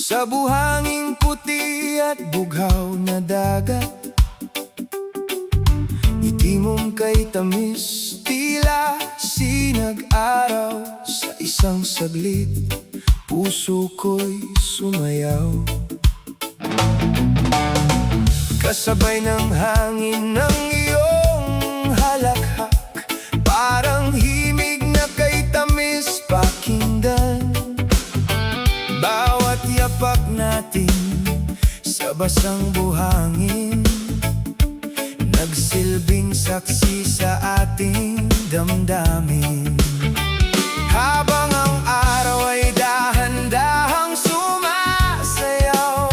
Sa buhangin puti at bughaw na dagat, itimom kay tamis, tila sinag-araw. Sa isang saglit, puso ko'y sumayaw. Kasabay ng hangin ng iyong halakhak, parang himig na kay tamis pakinggan. Bawat yapak natin sa basang buhangin, nagsilbing saksi sa ating damdamin. Habang ang araw ay dahan-dahang sumasayaw,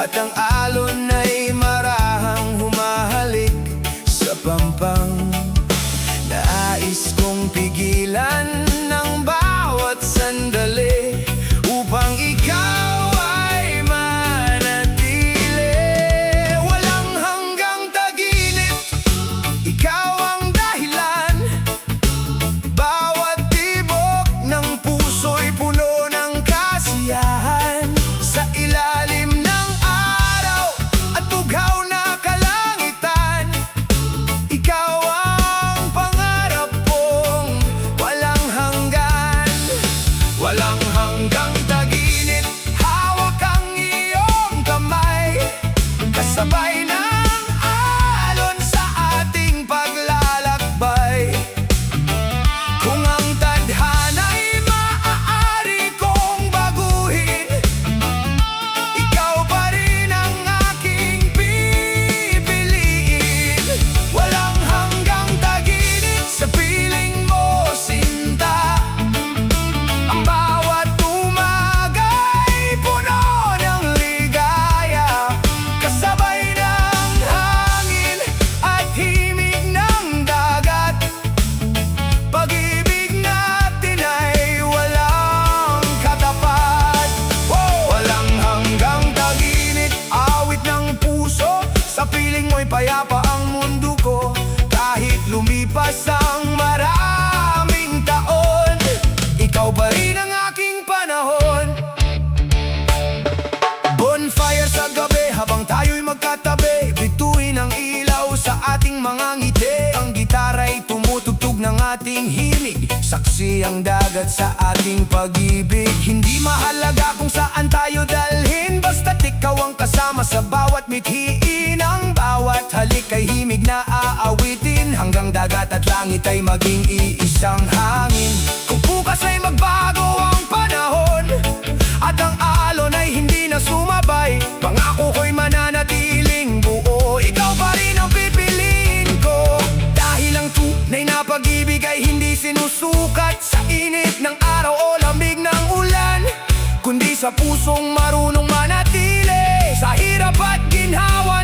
at ang alon ay marahang humahalik sa pampang, nais kong pigilan ng bawat sandali upang ikaw ay manatili. Walang hanggang taginip, ikaw ang dahilan. Bawat tibok ng puso'y puno ng kasiyahan. Sa ilalim ng araw at bughaw na kalangitan, ikaw ang pangarap kong walang hanggan. Walang hanggang taginip, hawak ang iyong kamay, kasabay ng alon sa ating paglalakbay. Kung ang tadhana'y maaari kong baguhin, ikaw pa rin ang aking pipiliin. Walang hanggang taginip sa piling mo, sinta. Ang bawat umaga'y puno ng ligaya, kasabay ng hangin at himig ng dagat. Pag-ibig natin ay walang katapat. Walang hanggang taginip, awit ng puso. Sa piling mo'y payapa ang mundo ko, kahit lumipas ang maraming taon. Ikaw pa rin ang aking panahon. Bonfire sa gabi habang tayo'y magkatabi, bituin ang ilaw sa ating mga ngiti. Ang gitara'y tumutugtog ng ating himig, saksi ang dagat sa ating pag-ibig. Hindi mahalaga kung saan tayo dalhin, basta't ikaw ang kasama sa bawat mithiin. Ang bawat halik ay himig na aawitin, hanggang dagat at langit ay maging iisang hangin. Kung bukas ay magbago ang panahon at ang alon ay hindi na sumabay, pangako ko'y mananatiling buo. Ikaw pa rin ang pipiliin ko, dahil ang tunay na pag-ibig ay hindi sinusukat sa init ng araw o lamig ng ulan, kundi sa pusong marunong manatili sa hirap at ginhawa